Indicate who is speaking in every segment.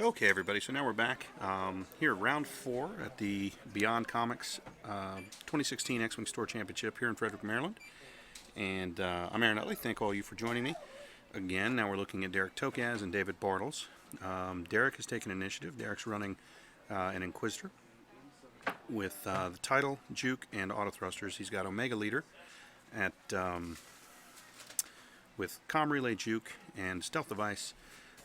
Speaker 1: Okay, everybody, so now we're back here, round 4 at the Beyond Comics 2016 X-Wing Store Championship here in Frederick, Maryland. And I'm Aaron Utley. Thank all you for joining me. Again, now we're looking at Derek Tokaz and David Bartles. Derek has taken initiative. Derek's running an Inquisitor with the title, juke, and auto thrusters. He's got Omega Leader at with comm relay, juke, and stealth device.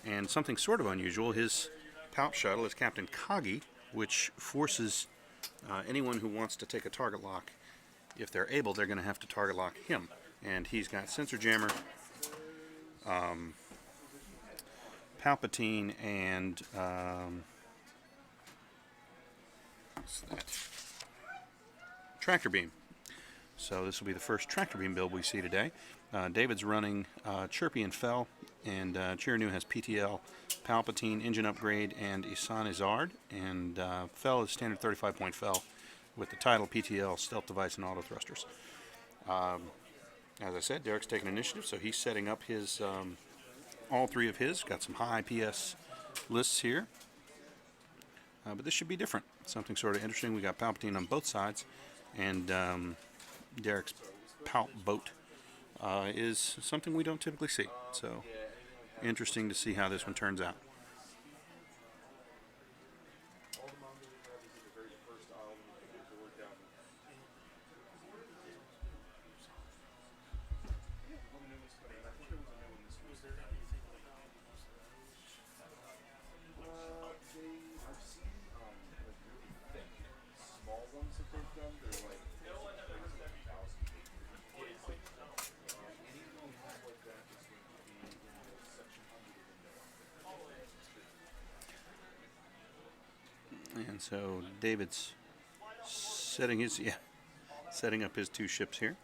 Speaker 1: And something sort of unusual, his Palp shuttle is Captain Kagi, which forces anyone who wants to take a target lock, if they're able, they're going to have to target lock him. And he's got sensor jammer, Palpatine, and what's that? Tractor beam. So this will be the first tractor beam build we see today. David's running Chirpy and Fell, and Chiranu has PTL, Palpatine, engine upgrade, and Isan Izard, and Fell is standard 35-point Fell with the title, PTL, stealth device, and auto thrusters. As I said, Derek's taking initiative, so he's setting up his all three of his. Got some high PS lists here, but this should be different. Something sort of interesting. We got Palpatine on both sides, and Derek's Palp boat is something we don't typically see. So interesting to see how this one turns out. And so David's setting up his two ships here.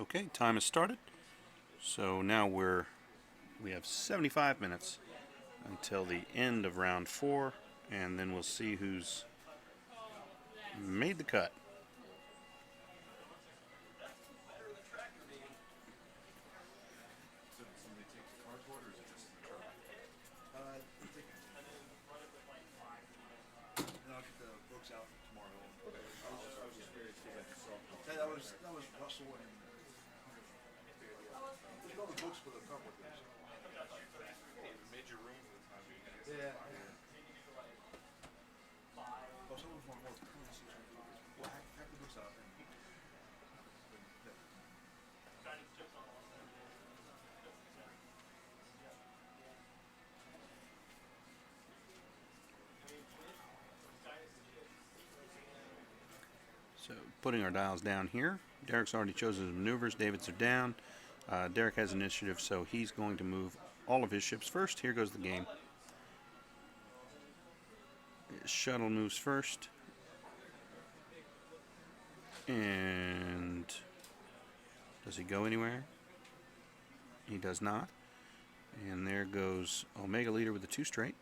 Speaker 1: Okay, time has started. So now we have 75 minutes until the end of round 4, and then we'll see who's made the cut.
Speaker 2: That was Russell and there's all the books for the cover with this.
Speaker 3: Made your room for the time being.
Speaker 2: Yeah. Oh, someone want more currency. Well, hack the books out and
Speaker 1: So putting our dials down here. Derek's already chosen his maneuvers. David's are down. Derek has initiative, so he's going to move all of his ships first. Here goes the game. His shuttle moves first. And does he go anywhere? He does not. And there goes Omega Leader with the 2 straight.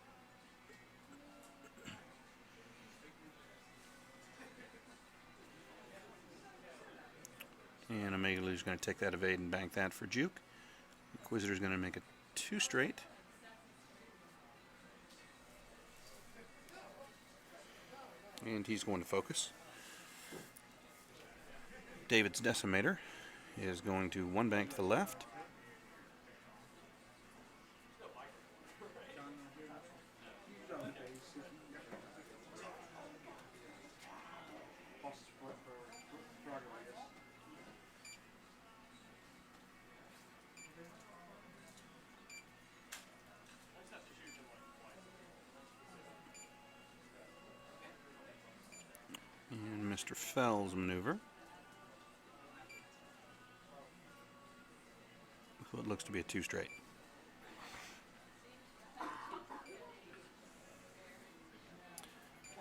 Speaker 1: And Omega Leader's going to take that evade and bank that for juke. Inquisitor's going to make it 2 straight. And he's going to focus. David's Decimator is going to one bank to the left. And Mr. Fell's maneuver. What looks to be a 2 straight.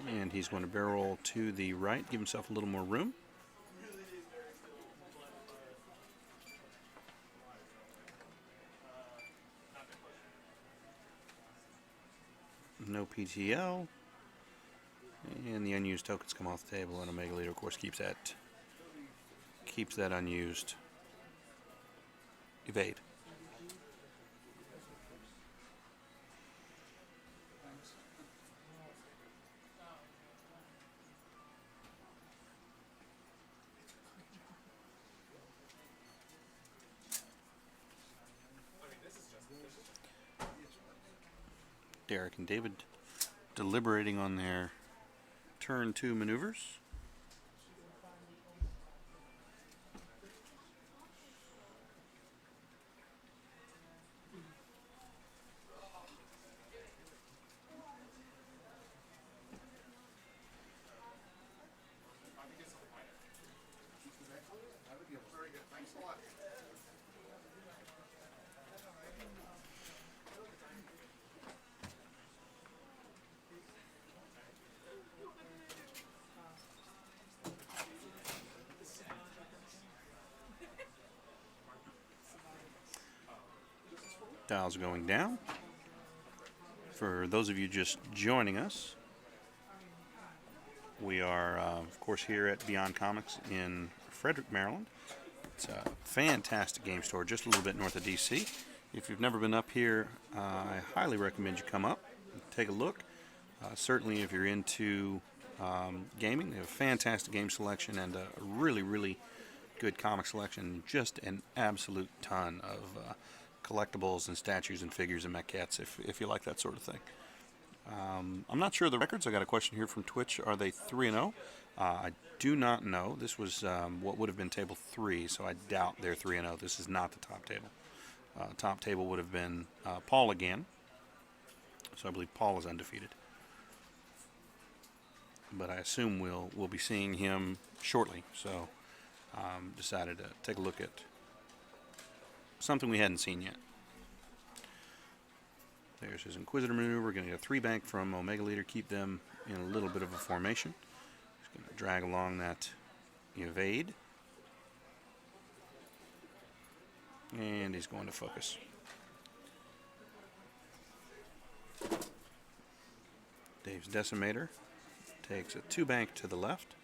Speaker 1: And he's going to barrel roll to the right, give himself a little more room. No PTL. And the unused tokens come off the table, and Omega Leader, of course, keeps that unused. Evade. Derek and David deliberating on their turn 2 maneuvers.
Speaker 2: Very good. Thanks a lot.
Speaker 1: Dials going down. For those of you just joining us, we are, of course, here at Beyond Comics in Frederick, Maryland. It's a fantastic game store just a little bit north of D.C. If you've never been up here, I highly recommend you come up and take a look. Certainly if you're into gaming, they have a fantastic game selection and a really, really good comic selection. Just an absolute ton of collectibles and statues and figures and maquettes if you like that sort of thing. I'm not sure of the records. I got a question here from Twitch. Are they 3-0? I do not know. This was what would have been table 3, so I doubt they're 3-0. This is not the top table. Top table would have been Paul again. So I believe Paul is undefeated. But I assume we'll be seeing him shortly. So decided to take a look at something we hadn't seen yet. There's his Inquisitor maneuver. Going to get a 3 bank from Omega Leader, keep them in a little bit of a formation. He's going to drag along that evade. And he's going to focus. Dave's Decimator takes a 2 bank to the left.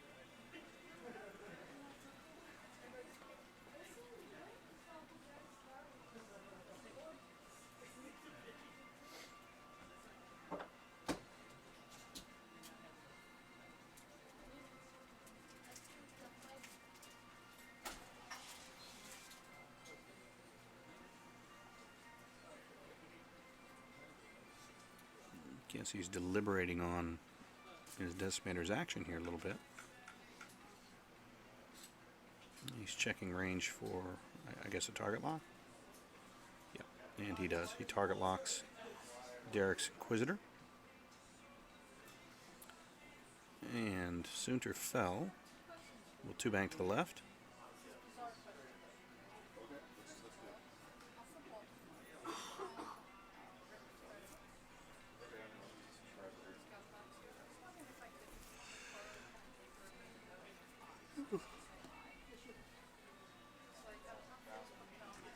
Speaker 1: Guess he's deliberating on his Decimator's action here a little bit. He's checking range for, I guess, a target lock. Yep, and he does. He target locks Derek's Inquisitor. And Soonter fell. Will 2 bank to the left.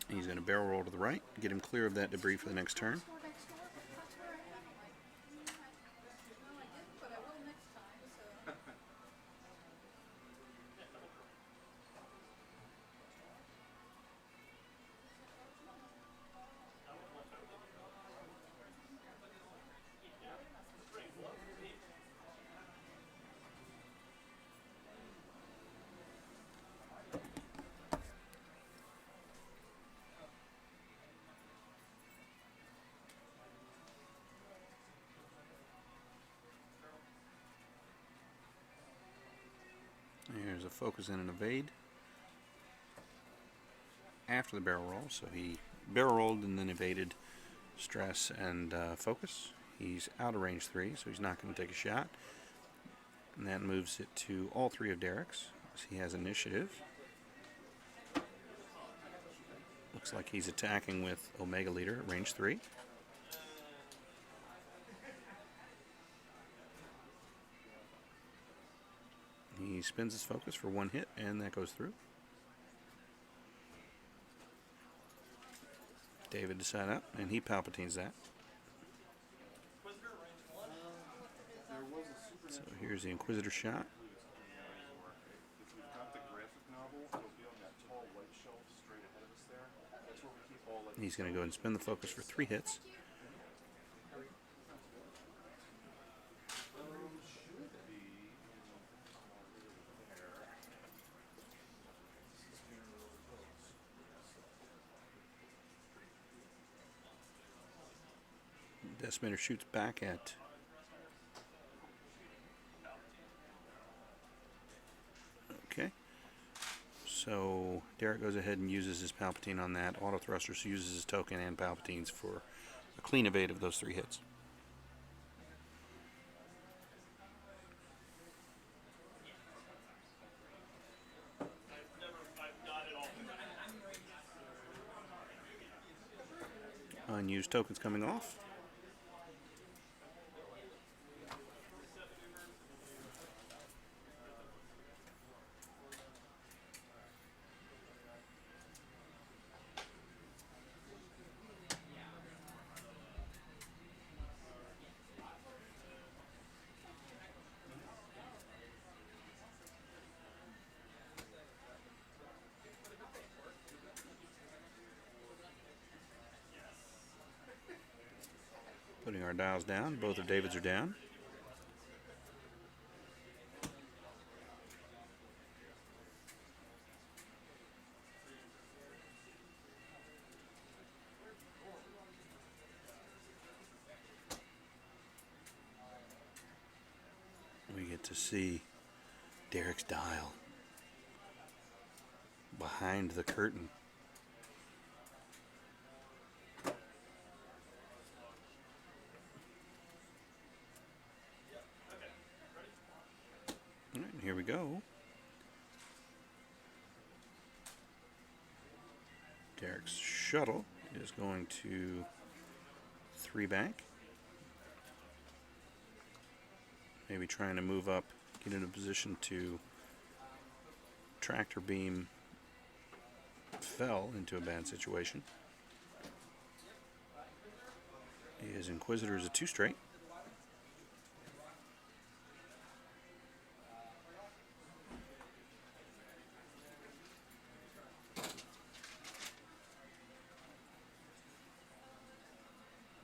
Speaker 1: He's going to barrel roll to the right, get him clear of that debris for the next turn. focus and an evade after the barrel roll. So he barrel rolled and then evaded stress and focus. He's out of range 3, so he's not going to take a shot. And that moves it to all 3 of Derek's. So he has initiative. Looks like he's attacking with Omega Leader at range 3. He spins his focus for 1 hit, and that goes through. David to sign up, and he Palpatines that. So here's the Inquisitor shot.
Speaker 2: If we've got the graphic novel, it'll be on that tall white shelf straight ahead of us there. That's where we keep all like.
Speaker 1: He's going to go ahead and spin the focus for 3 hits.
Speaker 2: Should be there.
Speaker 1: Decimator shoots back at okay. So Derek goes ahead and uses his Palpatine on that. Auto Thrusters uses his token and Palpatines for a clean evade of those 3 hits. Unused tokens coming off. Putting our dials down. Both of David's are down. We get to see Derek's dial behind the curtain. All right, here we go. Derek's shuttle is going to 3 bank. Maybe trying to move up, get in a position to tractor beam Fell into a bad situation. His Inquisitor is a 2 straight.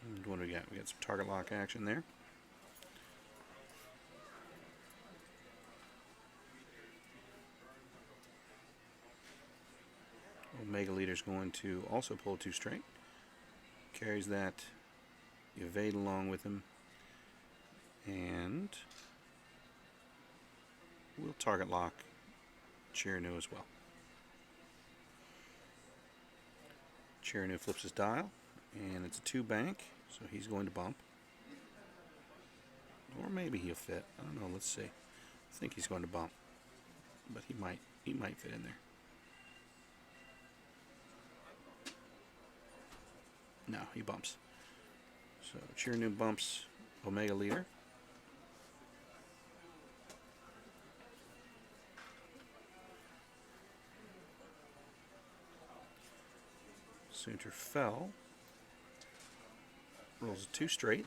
Speaker 1: And what do we got? We got some target lock action there. Omega Leader's going to also pull 2 straight. Carries that evade along with him. And we'll target lock Chiranu as well. Chiranu flips his dial, and it's a 2 bank, so he's going to bump. Or maybe he'll fit. I don't know, let's see. I think he's going to bump. But he might fit in there. No, he bumps. So Chiranu bumps Omega Leader. Sunter Fell. Rolls a 2 straight.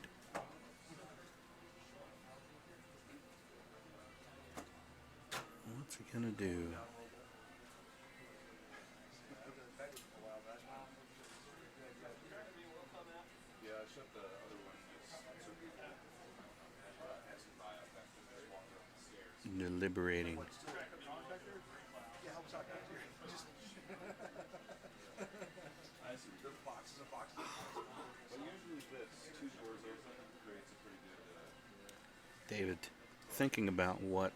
Speaker 1: What's he gonna do? Deliberating.
Speaker 2: Yeah, helps out guys here. Just I see. The boxes of boxes. But usually this 2 doors open creates a pretty good
Speaker 1: David thinking about what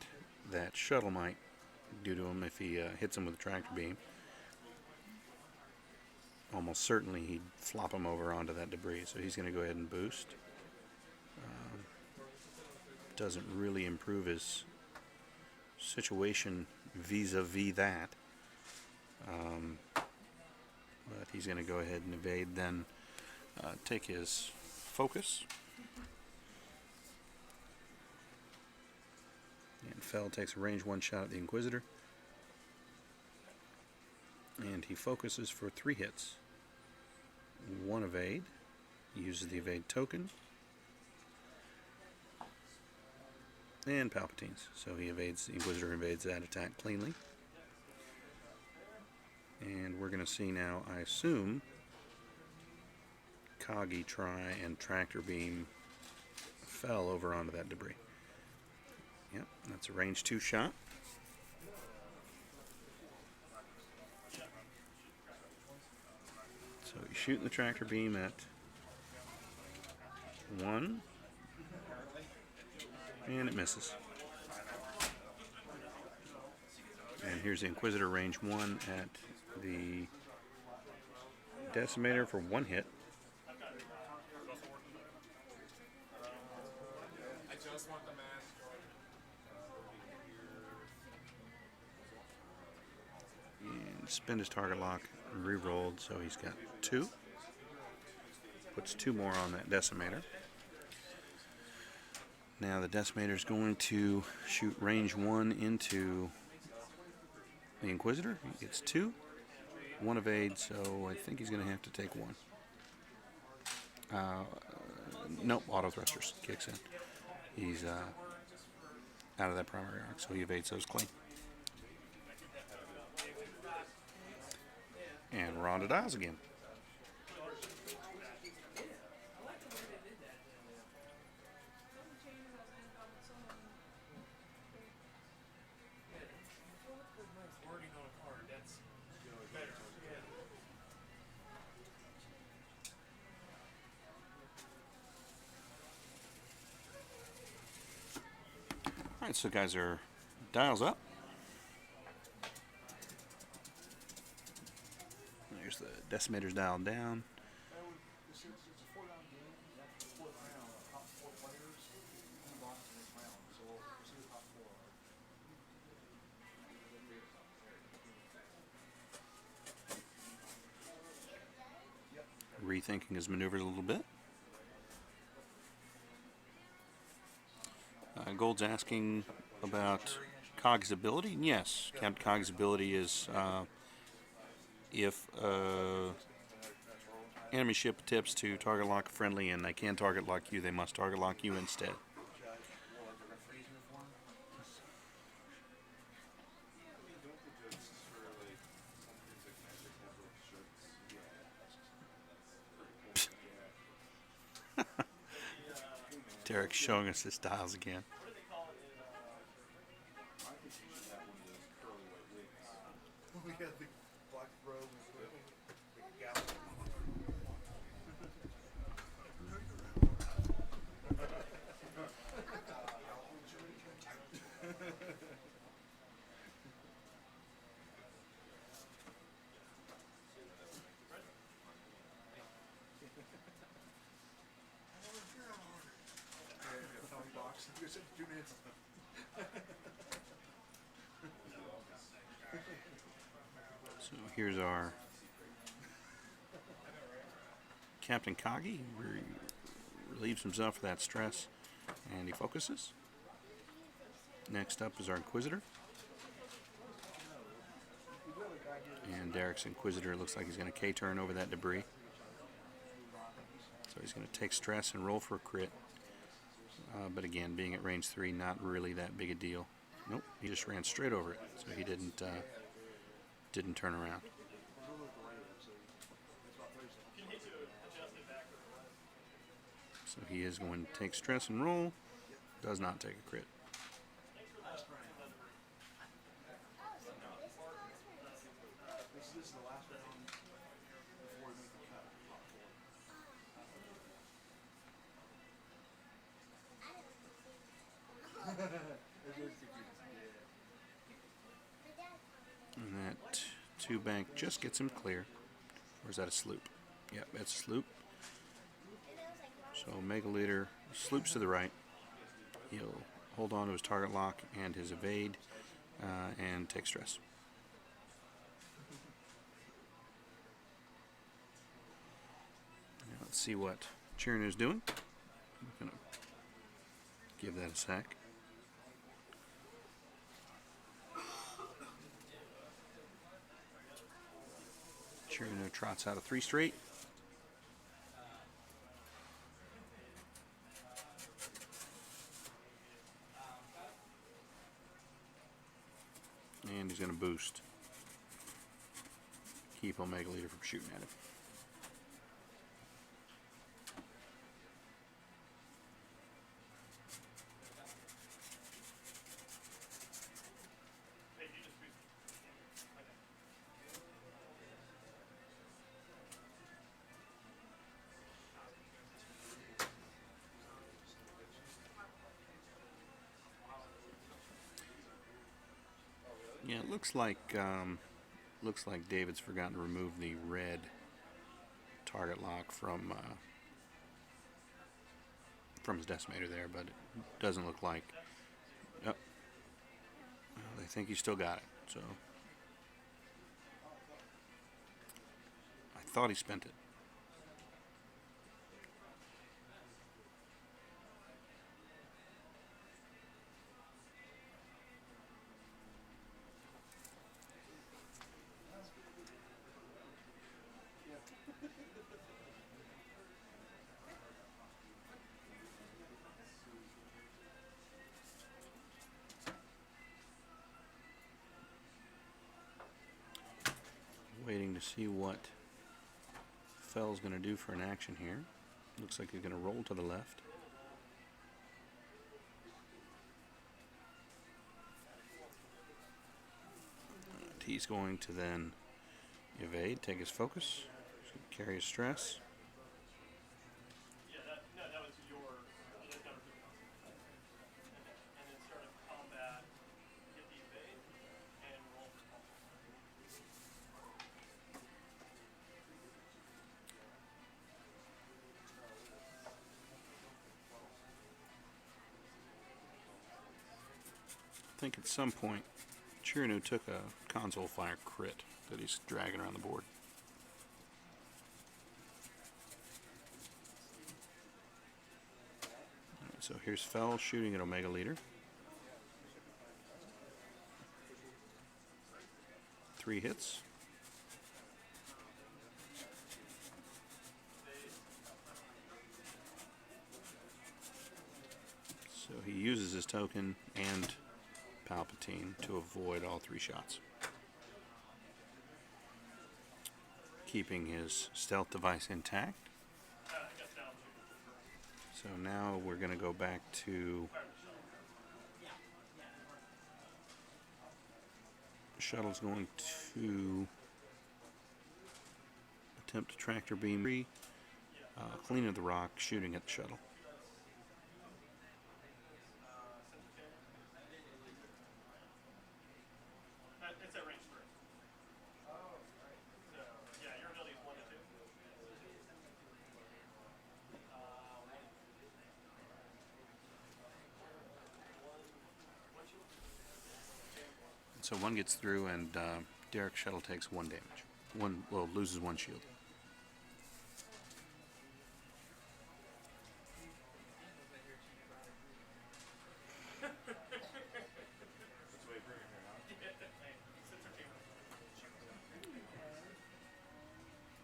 Speaker 1: that shuttle might do to him if he hits him with a tractor beam. Almost certainly he'd flop him over onto that debris, so he's going to go ahead and boost. Doesn't really improve his situation vis-a-vis that. But he's going to go ahead and evade, then take his focus. And Fell takes a range 1 shot at the Inquisitor. And he focuses for 3 hits. 1 evade. He uses the evade token. And Palpatines. So he evades, the Inquisitor evades that attack cleanly. And we're going to see now, I assume, Kagi try and tractor beam Fell over onto that debris. Yep, that's a range 2 shot. So he's shooting the tractor beam at 1. And it misses. And here's the Inquisitor range 1 at the Decimator for 1 hit.
Speaker 3: I just want the mask.
Speaker 1: And spend his target lock, re-rolled, so he's got 2. Puts 2 more on that Decimator. Now the Decimator is going to shoot range 1 into the Inquisitor. He gets 2. 1 evade, so I think he's going to have to take 1. Nope, auto thrusters kicks in. He's out of that primary arc, so he evades those clean. And Ronda dials again. Alright, so guys are dials up. There's the Decimator's dialed down.
Speaker 2: It's a 4-round game. You have to 4 top 4 players in the box next round. So we'll see the top 4.
Speaker 1: Rethinking his maneuvers a little bit. Gold's asking about Cog's ability. And yes, Captain Cog's ability is if enemy ship attempts to target lock a friendly and they can target lock you, they must target lock you instead. Derek's showing us his dials again.
Speaker 2: We got the black robe and the box. 2 minutes.
Speaker 1: So here's our Captain Kagi. Relieves himself of that stress and he focuses. Next up is our Inquisitor. And Derek's Inquisitor looks like he's going to K-turn over that debris. So he's going to take stress and roll for a crit. But again, being at range 3, not really that big a deal. Nope, he just ran straight over it, so he didn't turn around. So he is going to take stress and roll. Does not take a crit.
Speaker 2: This is the last round before we make the cut. Top 4. It is confusing.
Speaker 1: 2 bank just gets him clear. Or is that a sloop? Yep, it's a sloop. So Mega Leader sloops to the right. He'll hold on to his target lock and his evade and take stress. Now let's see what Chirnu's doing. I'm going to give that a sec. Chirnu trots out a 3 straight. And he's going to boost. Keep Omega Leader from shooting at him. Yeah, it looks like David's forgotten to remove the red target lock from his Decimator there, but it doesn't look like. Oh, they think he's still got it. So I thought he spent it. Waiting to see what Fell's going to do for an action here. Looks like he's going to roll to the left. And he's going to then evade, take his focus, carry his stress. I think at some point Chirnu took a console fire crit that he's dragging around the board. Alright, so here's Fell shooting at Omega Leader. 3 hits. So he uses his token and Palpatine to avoid all 3 shots, keeping his stealth device intact. So now we're going to go back to Shuttle's going to attempt to tractor beam 3, clean of the rock, shooting at the shuttle. So 1 gets through, and Derek's shuttle takes 1 damage. Loses 1 shield.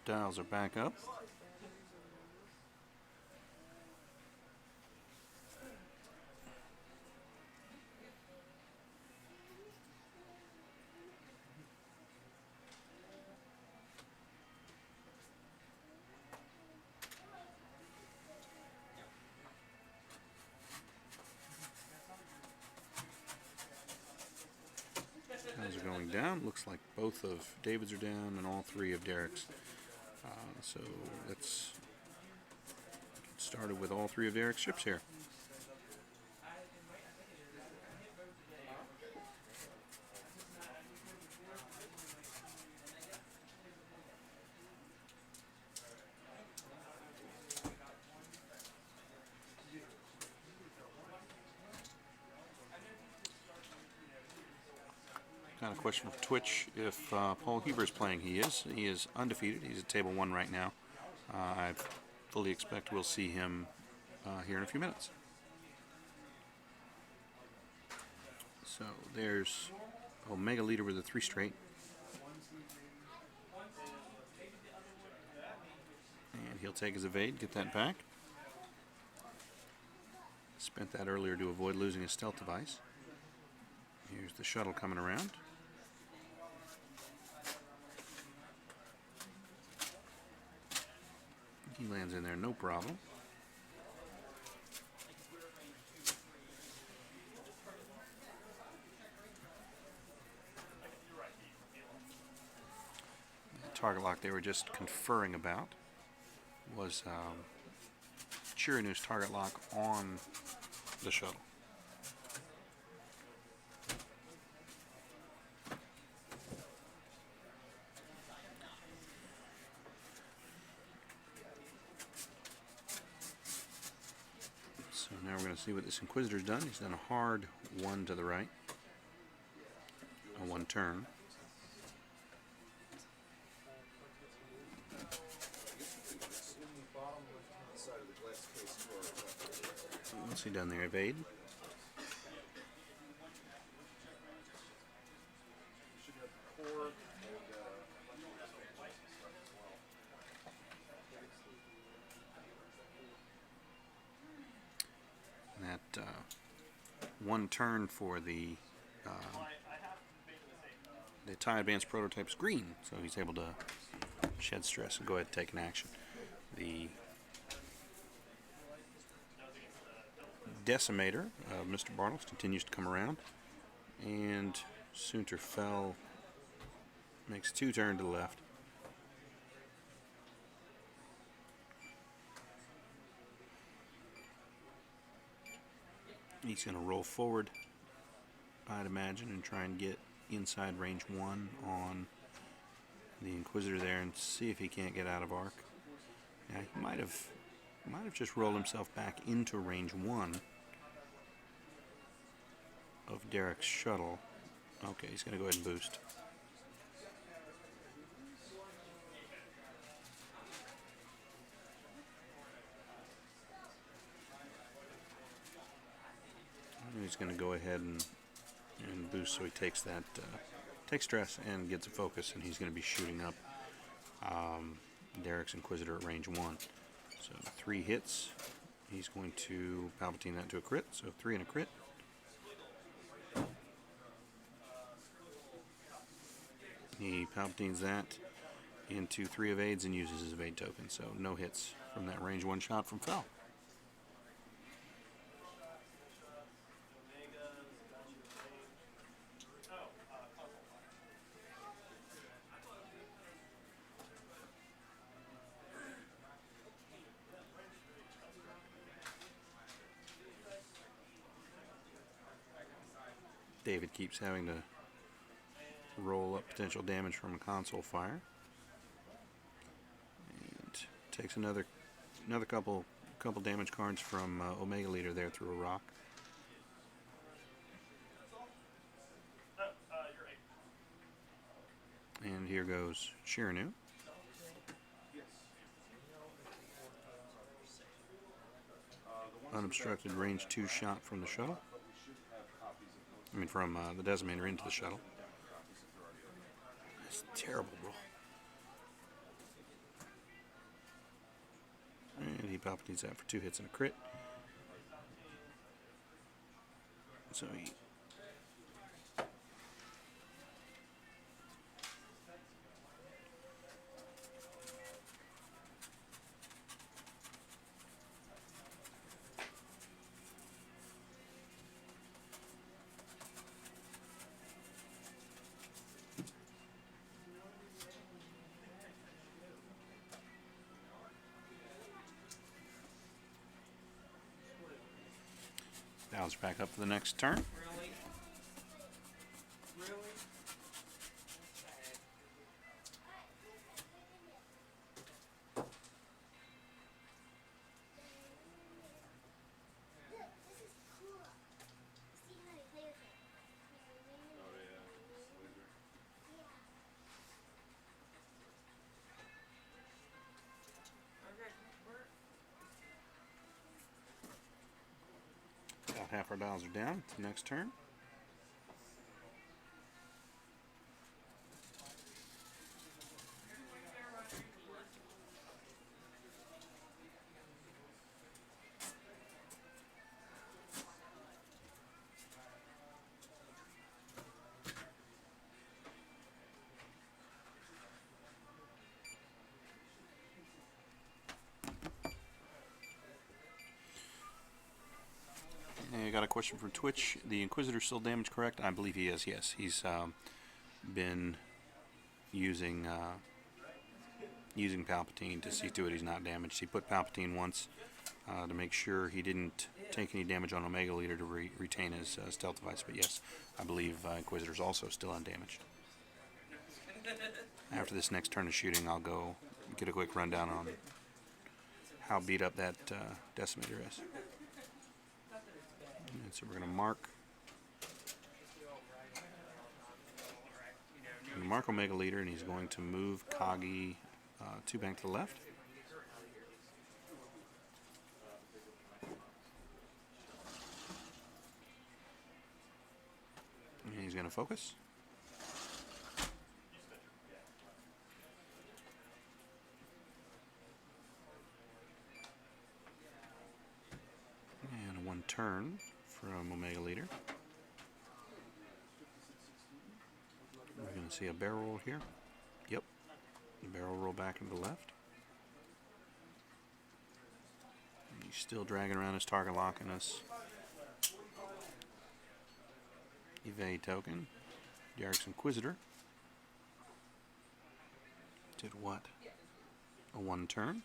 Speaker 1: Dials are back up. Dials are going down. Looks like both of David's are down and all 3 of Derek's. So let's get started with all 3 of Derek's ships here. Got a question from Twitch if Paul Huber is playing. He is. He is undefeated. He's at table 1 right now. I fully expect we'll see him here in a few minutes. So there's Omega leader with a 3 straight. And he'll take his evade, get that back. Spent that earlier to avoid losing his stealth device. Here's the shuttle coming around. He lands in there, no problem. The target lock they were just conferring about was Chirinu's target lock on the shuttle. So now we're going to see what this Inquisitor's done. He's done a hard 1 to the right, a 1 turn. What's he done there? Evade? That 1 turn for the TIE Advanced Prototype's green, so he's able to shed stress and go ahead and take an action. The Decimator of Mr. Bartles continues to come around, and Soonter Fell makes 2 turn to the left. He's going to roll forward, I'd imagine, and try and get inside range 1 on the Inquisitor there and see if he can't get out of arc. Now, he might have just rolled himself back into range 1 of Derek's shuttle. Okay, he's going to go ahead and boost. He's going to go ahead and boost, so he takes that takes stress and gets a focus, and he's going to be shooting up Derek's Inquisitor at range 1. So 3 hits. He's going to Palpatine that to a crit, so 3 and a crit. He Palpatines that into 3 evades and uses his evade token, so no hits from that range 1 shot from Fel. David keeps having to roll up potential damage from a console fire, and takes another couple damage cards from Omega Leader there through a rock. And here goes Chirinu. Unobstructed range 2 shot from the shuttle. I mean, from the Decimator into the shuttle. It's a terrible roll. And he Palpatines that for 2 hits and a crit. So he... Dials back up for the next turn.
Speaker 3: Really? Really?
Speaker 1: half our dials are down. It's the next turn. I got a question from Twitch. The Inquisitor still damage correct? I believe he is, yes. He's been using Palpatine to see to it he's not damaged. He put Palpatine once to make sure he didn't take any damage on Omega Leader to retain his stealth device. But yes, I believe Inquisitor's also still undamaged. After this next turn of shooting, I'll go get a quick rundown on how beat up that Decimator is. And so we're going to mark Omega Leader, and he's going to move Kagi 2 bank to the left. And he's going to focus. And one turn from Omega Leader. We're going to see a barrel roll here. Yep. Barrel roll back into the left. And he's still dragging around his target locking us. Evade token. Derek's Inquisitor. Did what? A 1 turn.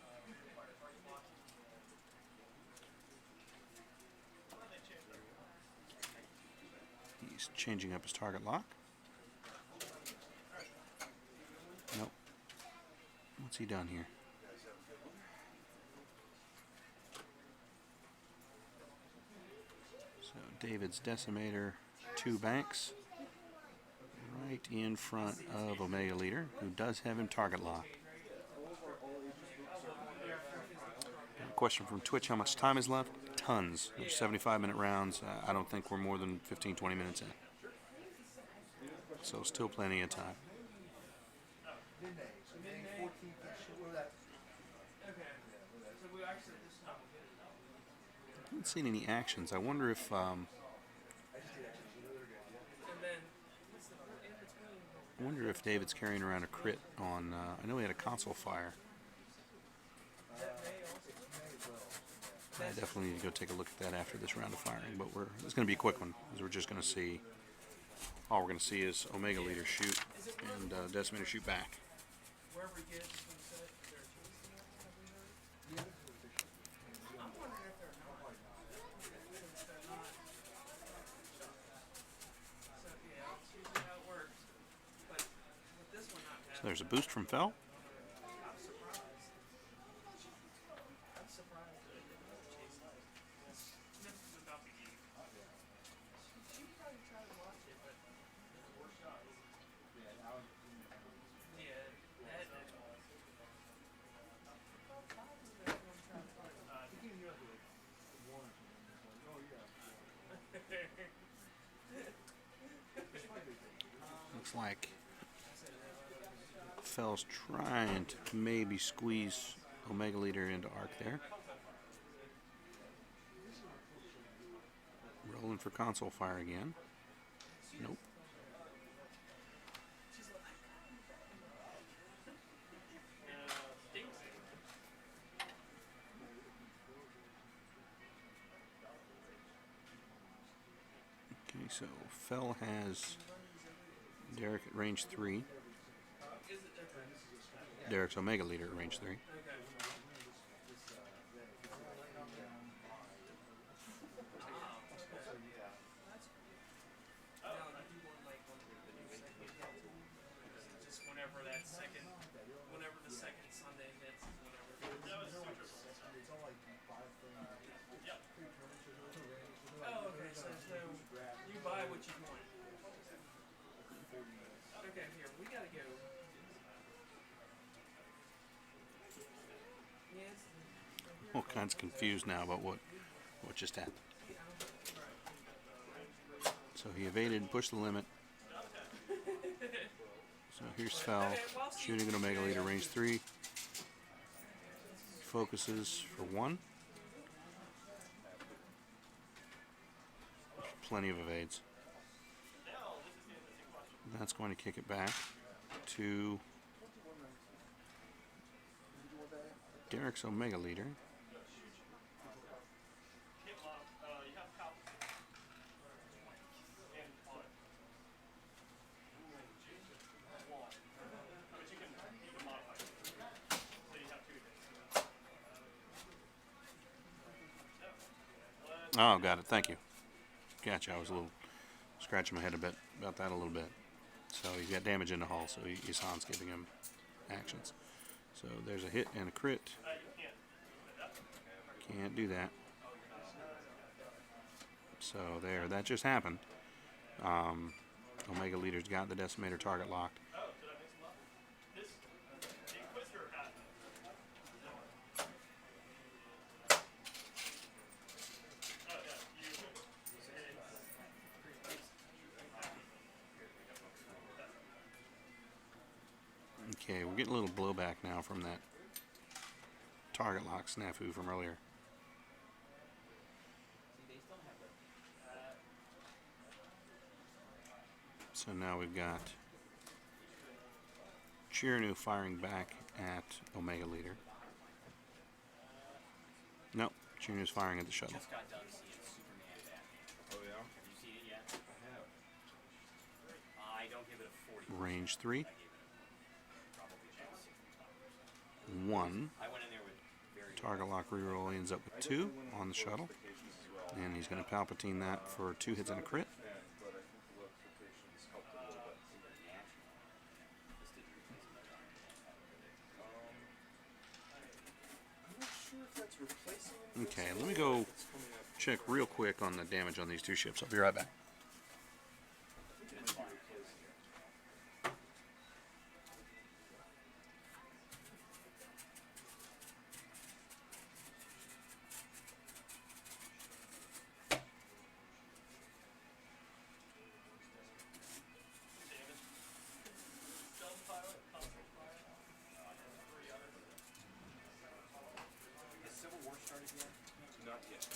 Speaker 1: He's changing up his target lock. Nope. What's he done here? So David's Decimator 2 banks right in front of Omega Leader, who does have him target locked. Question from Twitch, how much time is left? Tons. There's 75-minute rounds. I don't think we're more than 15-20 minutes in. So still plenty of time. I haven't seen any actions. I wonder if David's carrying around a crit on. I know he had a console fire. I definitely need to go take a look at that after this round of firing. But it's going to be a quick one, because we're just going to see. All we're going to see is Omega Leader shoot and Decimator shoot back. So there's a boost from Fel. Looks like Fel's trying to maybe squeeze Omega Leader into arc there. Rolling for console fire again. Nope. Okay, so Fel has Derek at range 3. Derek's Omega Leader at range 3.
Speaker 3: Whenever the second Sunday hits, Oh, okay, so you buy what you want. Okay, here, we gotta go.
Speaker 1: All kinds confused now about what just happened. So he evaded and pushed the limit. So here's Fel, shooting an Omega Leader, range 3. Focuses for 1. Plenty of evades. That's going to kick it back to Derek's Omega Leader. Oh, got it. Thank you. Gotcha. I was a little scratching my head a bit about that a little bit. So he's got damage in the hull, so Isan's giving him actions. So there's a hit and a crit. Can't do that. So there, that just happened. Omega Leader's got the Decimator target locked. Okay, we're getting a little blowback now from that target lock snafu from earlier. So now we've got Chirnu firing back at Omega Leader. Nope, Chirnu's firing at the shuttle.
Speaker 4: Just got done seeing Superman Batman.
Speaker 2: Oh, yeah?
Speaker 4: Have you seen it yet?
Speaker 2: I have.
Speaker 4: I don't give it a 40.
Speaker 1: Range 3.
Speaker 4: I gave it probably about 60.
Speaker 1: 1.
Speaker 4: I went in there with very
Speaker 1: Target lock reroll ends up with 2 on the shuttle. And he's going to Palpatine that for 2 hits and a crit.
Speaker 2: But I think the locations helped a little bit. I'm not sure if that's replacing them.
Speaker 1: Okay, let me go check real quick on the damage on these 2 ships. I'll be right back.
Speaker 4: Has Civil War started yet?
Speaker 2: Not yet.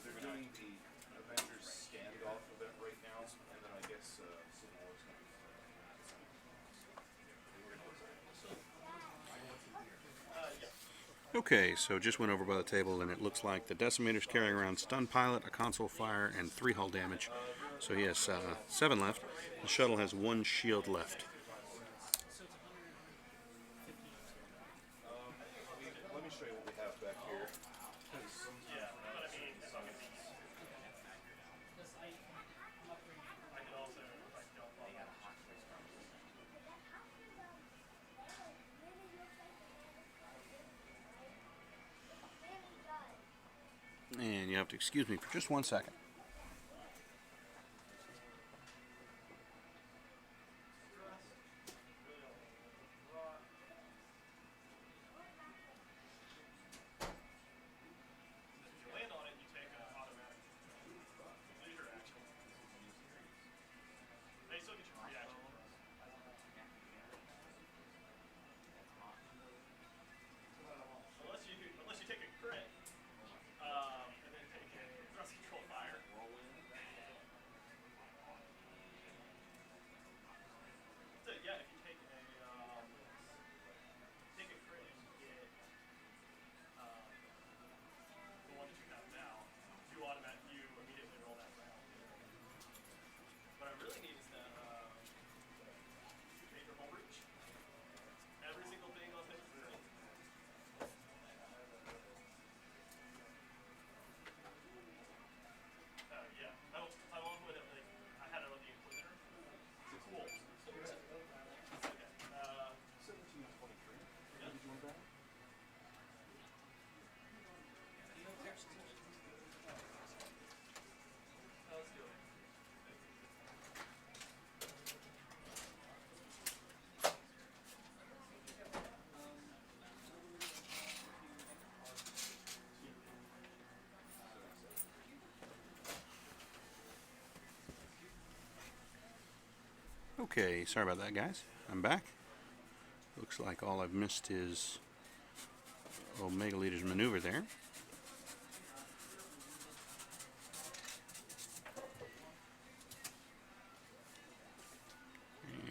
Speaker 2: They're doing the Avengers standoff event right now, and then I guess Civil War is going to be.
Speaker 1: Okay, so just went over by the table, and it looks like the Decimator's carrying around Stun Pilot, a console fire, and 3 hull damage. So he has 7 left. The shuttle has 1 shield left.
Speaker 2: Let me show you what we have back here.
Speaker 1: And you have to excuse me for just 1 second.
Speaker 3: Unless you take a crit, and then take a thrust control fire.
Speaker 1: Okay, sorry about that, guys. I'm back. Looks like all I've missed is Omega Leader's maneuver there.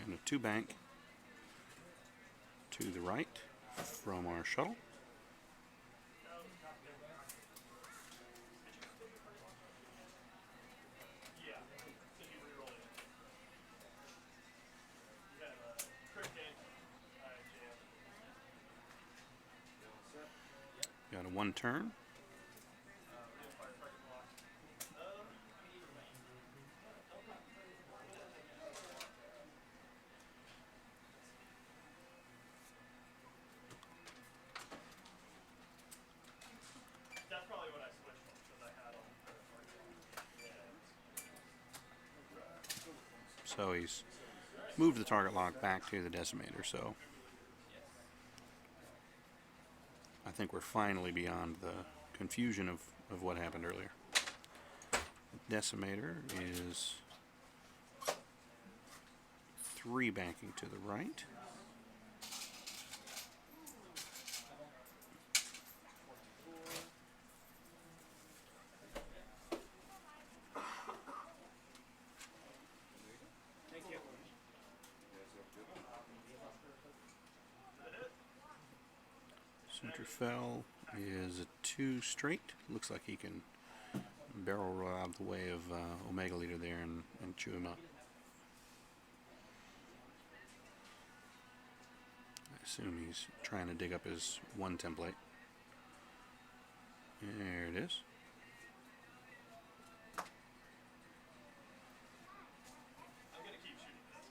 Speaker 1: And a 2-bank to the right from our shuttle. Got a 1 turn.
Speaker 4: That's probably what I switched from because I had them.
Speaker 1: So he's moved the target lock back to the Decimator, so I think we're finally beyond the confusion of what happened earlier. Decimator is 3 banking to the right. Center fell is a 2 straight. Looks like he can barrel roll out of the way of Omega Leader there and chew him up. I assume he's trying to dig up his 1 template. There it is.
Speaker 4: I'm gonna keep shooting this.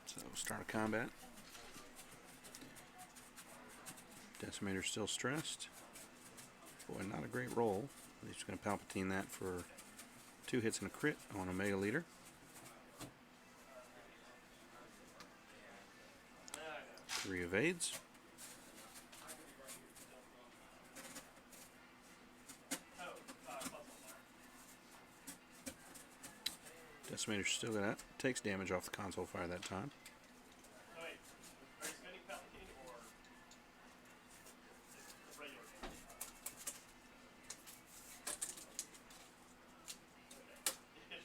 Speaker 1: So start of combat. Decimator's still stressed. Boy, not a great roll. He's just going to Palpatine that for 2 hits and a crit on Omega Leader. Three evades. Decimator still got that. Takes damage off the console fire that time.
Speaker 4: Oh, wait. Are you spending Palpatine or regular damage? Okay.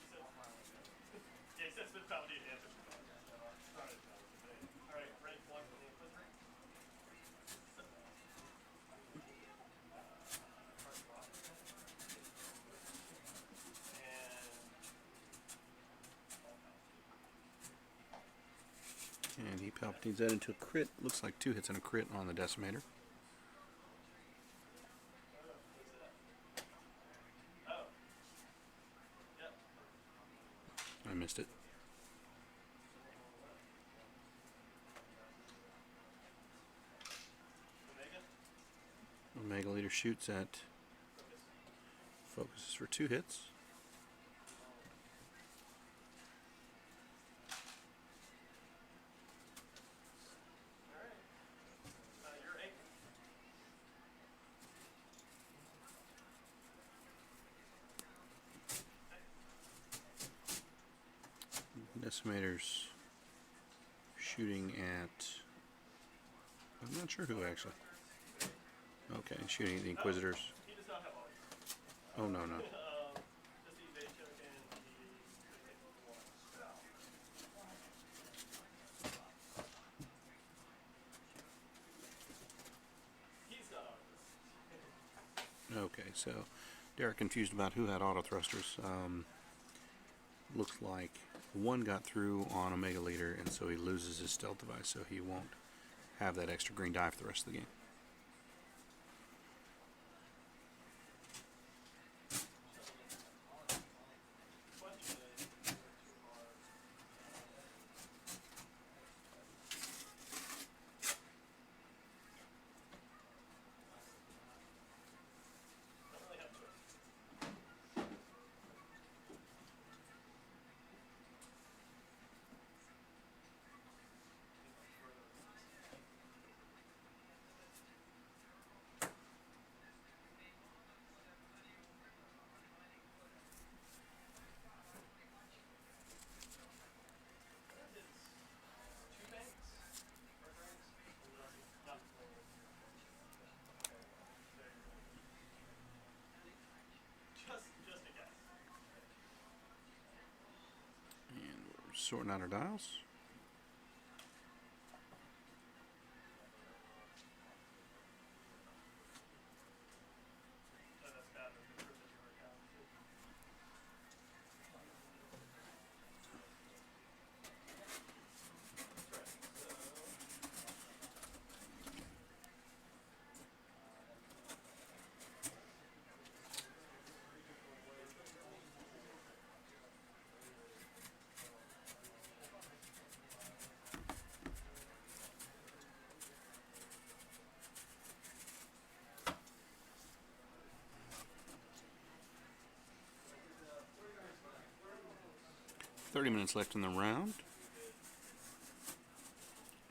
Speaker 4: Yeah, he said spend Palpatine and answer. Alright, ready for one for the Inquisitor?
Speaker 1: And he Palpatines that into a crit. Looks like 2 hits and a crit on the Decimator.
Speaker 4: Oh. Yep.
Speaker 1: I missed it.
Speaker 4: Omega?
Speaker 1: Omega Leader shoots at focuses for 2 hits.
Speaker 4: You're 8.
Speaker 1: Decimator's shooting at... I'm not sure who actually. Okay, shooting at the Inquisitors.
Speaker 4: He does not have all.
Speaker 1: Oh, no, no.
Speaker 4: Just the evade check and the crit hit with 1. He's got all of this.
Speaker 1: Okay, so Derek confused about who had auto thrusters. Looks like 1 got through on Omega Leader, and so he loses his stealth device, so he won't have that extra green die for the rest of the game. sorting out our dials.
Speaker 4: And that's bad with the prison you were down too.
Speaker 1: 30 minutes left in the round.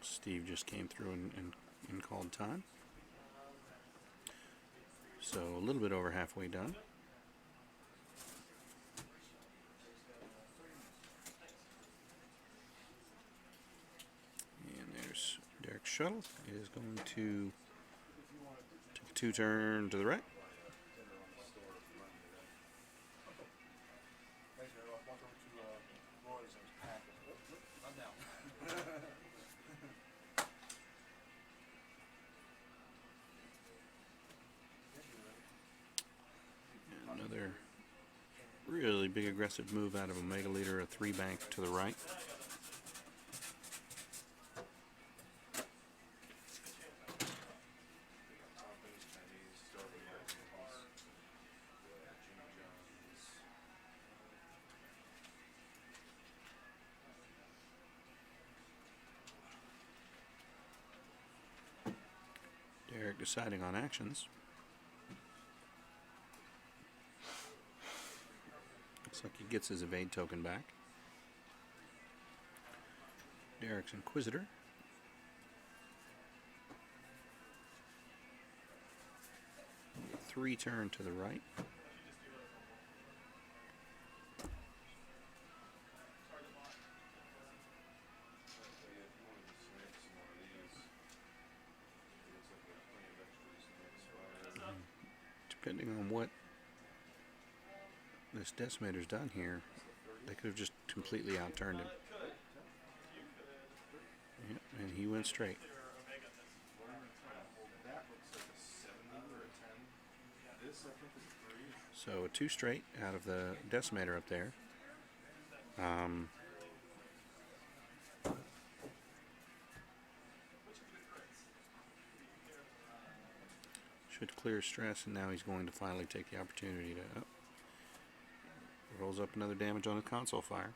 Speaker 1: Steve just came through and called time. So a little bit over halfway done. And there's Derek's shuttle. It is going to take a two-turn to the right. Another really big aggressive move out of Omega Leader, a 3-bank to the right. Derek deciding on actions. Looks like he gets his evade token back. Derek's Inquisitor. Three-turn to the right. Depending on what this Decimator's done here, they could have just completely outturned him. Yep, and he went straight. So a 2 straight out of the Decimator up there. Should clear stress, and now he's going to finally take the opportunity to... rolls up another damage on the console fire.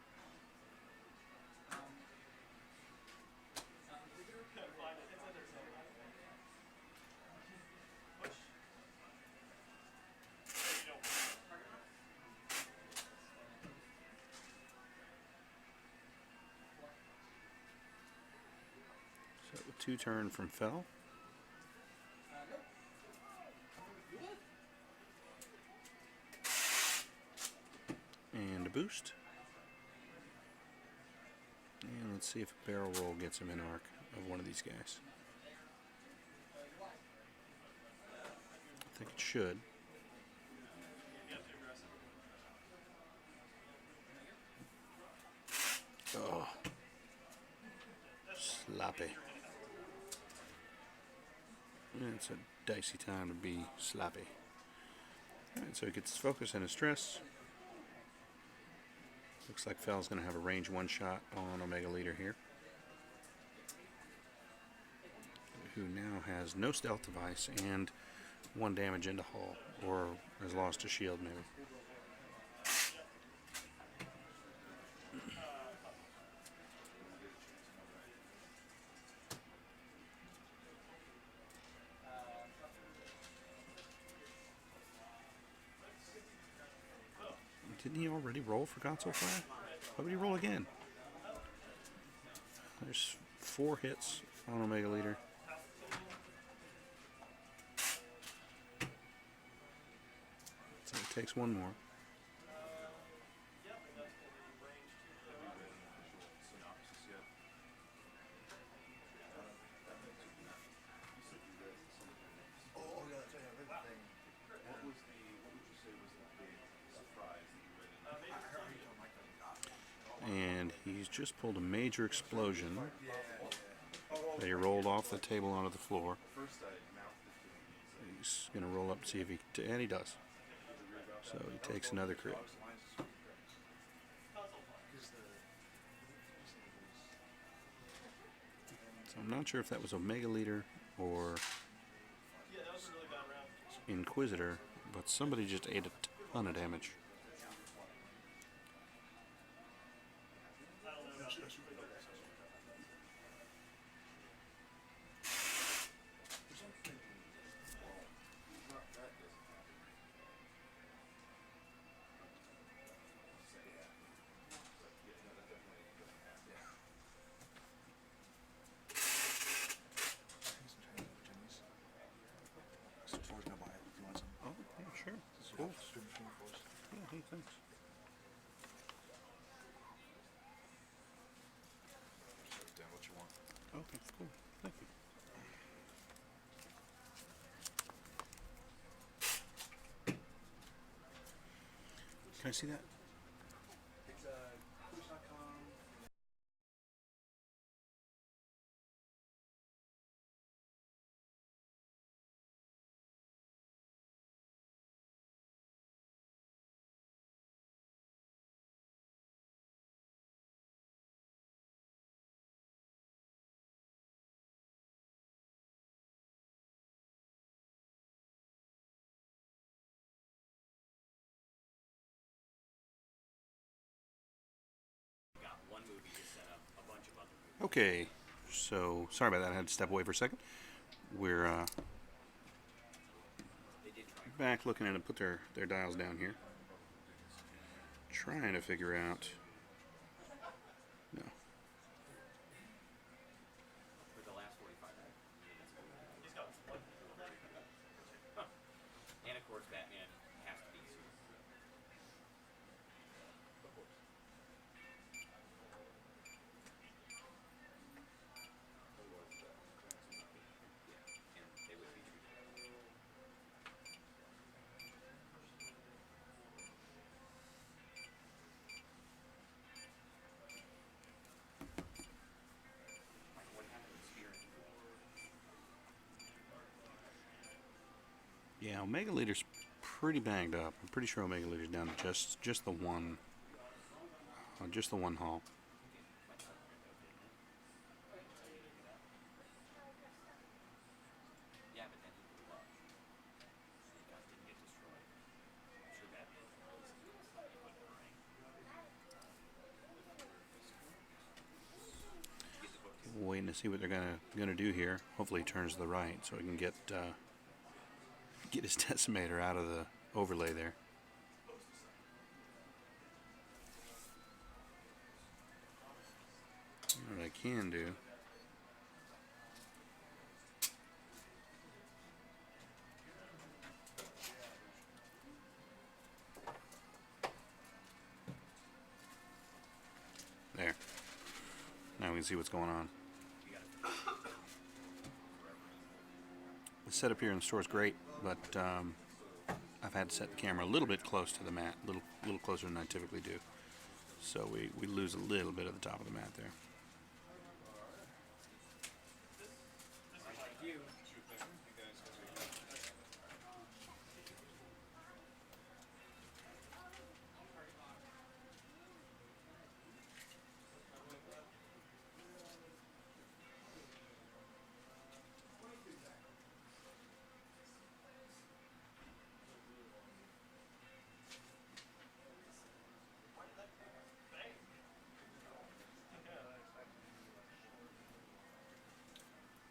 Speaker 1: So a 2-turn from Fell. And a boost. And let's see if a barrel roll gets him in arc of one of these guys. I think it should. Oh. Sloppy. It's a dicey time to be sloppy. Alright, so he gets his focus and his stress. Looks like Fell's going to have a range 1 shot on Omega Leader here, who now has no stealth device and 1 damage into hull, or has lost a shield maybe. Didn't he already roll for console fire? Why would he roll again? There's 4 hits on Omega Leader. So it takes 1 more. And he's just pulled a major explosion. They rolled off the table onto the floor. He's going to roll up to see if he... and he does. So he takes another crit. So I'm not sure if that was Omega Leader or Inquisitor, but somebody just ate a ton of damage. Oh, yeah, sure. Cool. Yeah, hey, thanks.
Speaker 2: What you want?
Speaker 1: Okay, cool. Thank you. Can I see that?
Speaker 2: It's push.com.
Speaker 1: Okay, so sorry about that. I had to step away for a second. We're back looking at it, put their dials down here. Trying to figure out. No.
Speaker 5: For the last 45 minutes.
Speaker 4: He's got one.
Speaker 5: Huh. And of course, Batman has to be soon. Yeah, and they would be treated. What happened to Spear?
Speaker 1: Yeah, Omega Leader's pretty banged up. I'm pretty sure Omega Leader's down to just the one hull.
Speaker 5: Yeah, but then he blew up. The guys didn't get destroyed. I'm sure Batman put the ring.
Speaker 1: Waiting to see what they're gonna do here. Hopefully he turns to the right so he can get his Decimator out of the overlay there. What I can do. There. Now we can see what's going on. The setup here in the store is great, but I've had to set the camera a little bit close to the mat, a little closer than I typically do. So we lose a little bit of the top of the mat there.
Speaker 5: Thank you.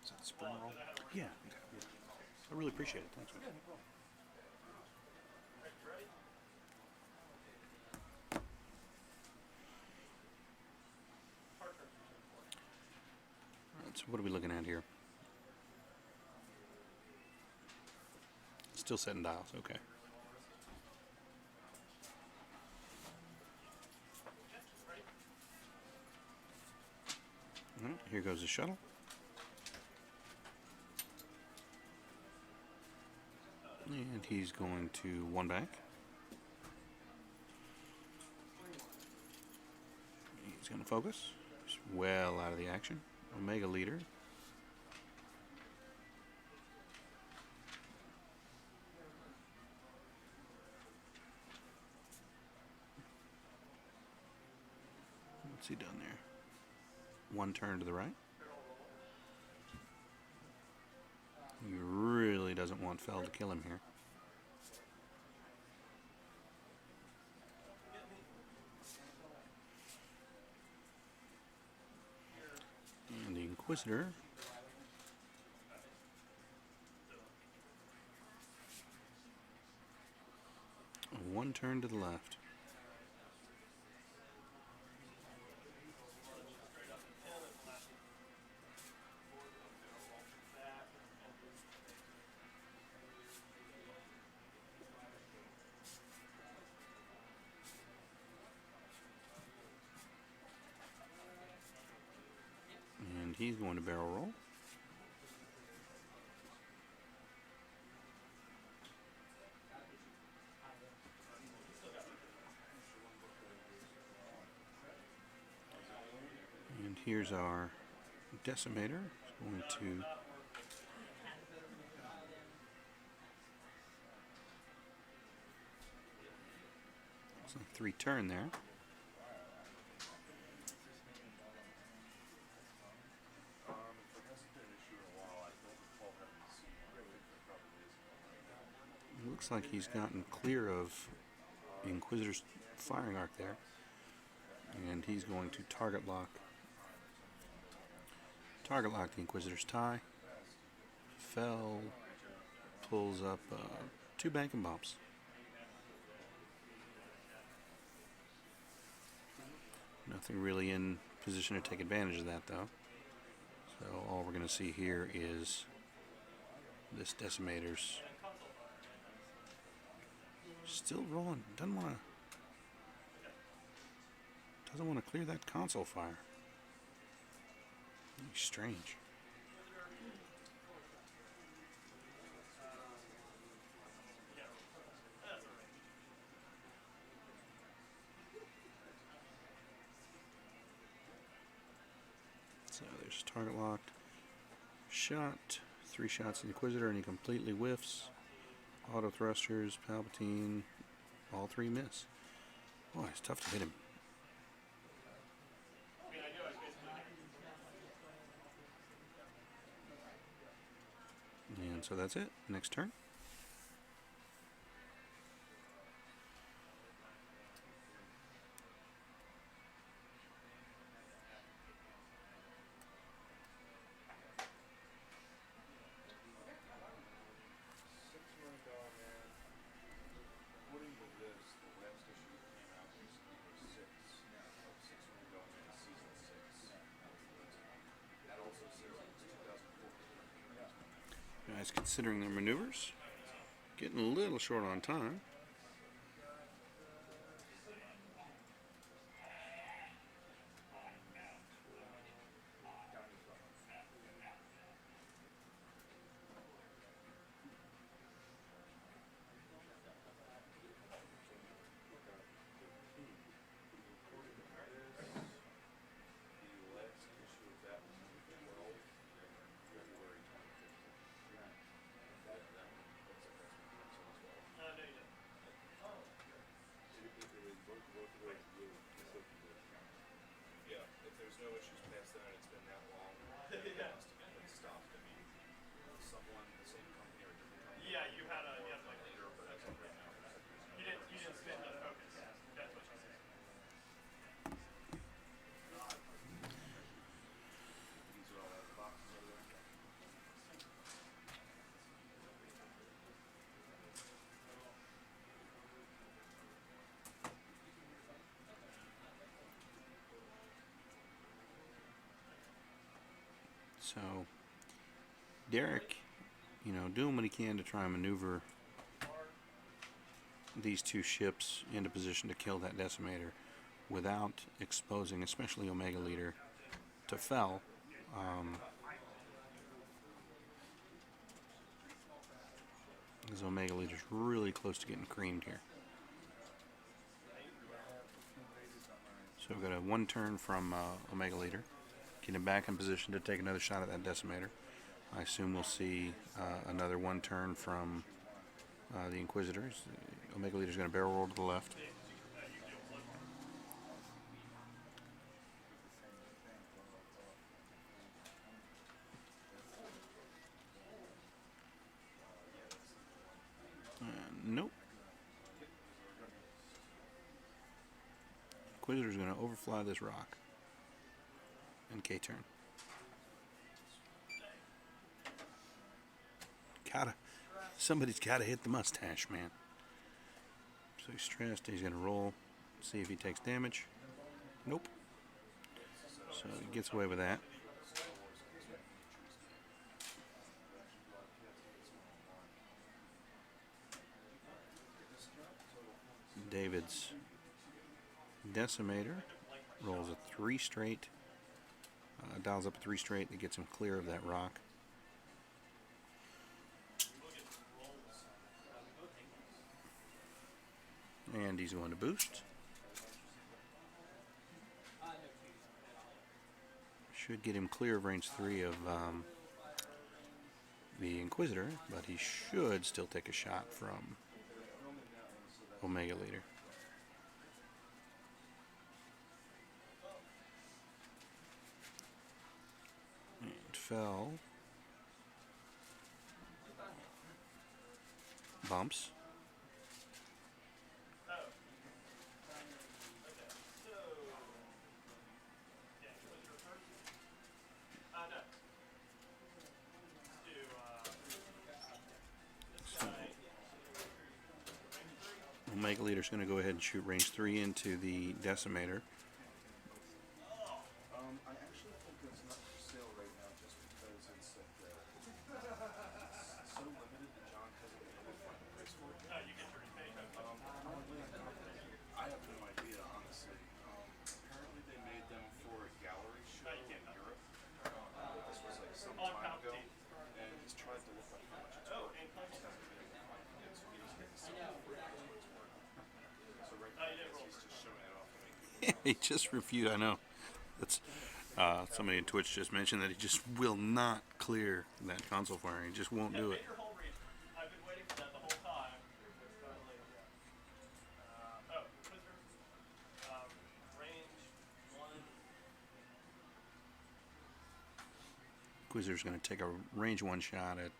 Speaker 2: Is that spring roll?
Speaker 1: Yeah. I really appreciate it. Thanks. Man. Alright, so what are we looking at here? Still setting dials, okay. Alright, here goes the shuttle. And he's going to one back. He's going Focus. It's well out of the action. Omega leader. What's he done there? One turn to the right. He really doesn't want Fell to kill him here. And the Inquisitor. One turn to the left. And he's going to barrel roll. And here's our Decimator. It's going to it's a 3-turn there.
Speaker 2: If there hasn't been an issue in a while, I don't recall having seen one. I think there probably is one right now.
Speaker 1: Looks like he's gotten clear of the Inquisitor's firing arc there. And he's going to target lock the Inquisitor's tie. Fell pulls up 2 banking bombs. Nothing really in position to take advantage of that, though. So all we're going to see here is this Decimator's still rolling. Doesn't want to clear that console fire. Strange. So there's target locked. Shot. 3 shots at the Inquisitor and he completely whiffs. Auto thrusters, Palpatine, all 3 miss. Boy, it's tough to hit him. And so that's it. Next turn.
Speaker 2: According to this, the last issue that came out was number 6 of Six Ring Dogman Season 6. That also says it was 2014.
Speaker 1: Guys considering their maneuvers. Getting a little short on time.
Speaker 2: The last issue of that was number 12, February 2015. That's a cancel as well.
Speaker 4: No, you didn't.
Speaker 2: Yeah, if there's no issues past that, it's been that long. Then it
Speaker 4: Yeah.
Speaker 2: must have been stopped. I mean, someone, the same company or a different company.
Speaker 4: Yeah, you had like
Speaker 2: Later, but as of right now,
Speaker 4: you didn't spin the focus. That's what you said.
Speaker 2: these are all out of the boxes over there.
Speaker 1: So Derek, doing what he can to try and maneuver these 2 ships into position to kill that Decimator without exposing, especially Omega Leader, to Fell. Because Omega Leader's really close to getting creamed here. So So we've got a 1 turn from Omega Leader. Get him back in position to take another shot at that Decimator. I assume we'll see another 1 turn from the Inquisitors. Omega Leader's going to barrel roll to the left. Nope. Inquisitor's going to overfly this rock. And K-turn. Somebody's gotta hit the mustache, man. So he's stressed. He's gonna roll, see if he takes damage. Nope. So he gets away with that. David's Decimator rolls a 3 straight. Dials up a 3 straight that gets him clear of that rock. And he's going to boost. Should get him clear of range 3 of the Inquisitor, but he should still take a shot from Omega Leader. And fell. Bumps. Omega Leader's going to go ahead and shoot range 3 into the Decimator.
Speaker 2: I actually think it's not for sale right now just because it's like so limited that John hasn't been able to find a price for it.
Speaker 4: You get your rebate.
Speaker 2: I have no idea, honestly. Apparently they made them for a gallery show in Europe. This was like some time ago. And he's tried to look like how much it's worth. He just hasn't been able to find it. So he was getting sold for what it's worth. So right now, I guess he's just showing it off to make people.
Speaker 1: He just refused. I know. That's somebody in Twitch just mentioned that he just will not clear that console fire. He just won't do it.
Speaker 4: I've been waiting for that the whole time. Range 1.
Speaker 1: Inquisitor's going to take a range 1 shot at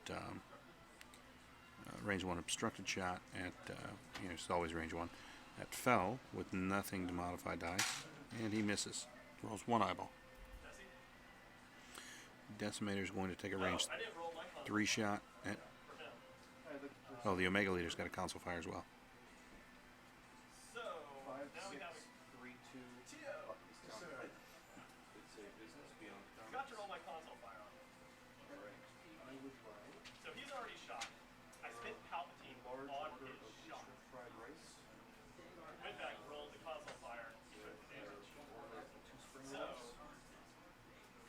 Speaker 1: range 1 obstructed shot at it's always range 1 at fell with nothing to modify dice, and he misses. Rolls 1 eyeball. Decimator's going to take a range 3 shot at. Oh, the Omega Leader's got a console fire as well.
Speaker 4: So,
Speaker 2: 5,
Speaker 4: now we
Speaker 2: 6,
Speaker 4: have
Speaker 2: 3, 2. It's a business beyond the
Speaker 4: got to roll my console fire on him.
Speaker 2: I would buy
Speaker 4: So he's already shot. I spent Palpatine
Speaker 2: large
Speaker 4: on
Speaker 2: order
Speaker 4: his
Speaker 2: of the
Speaker 4: shot.
Speaker 2: shrimp fried rice.
Speaker 4: Went back, rolled the console fire, took the damage.
Speaker 2: Order of the 2 spring
Speaker 4: So,
Speaker 2: rolls.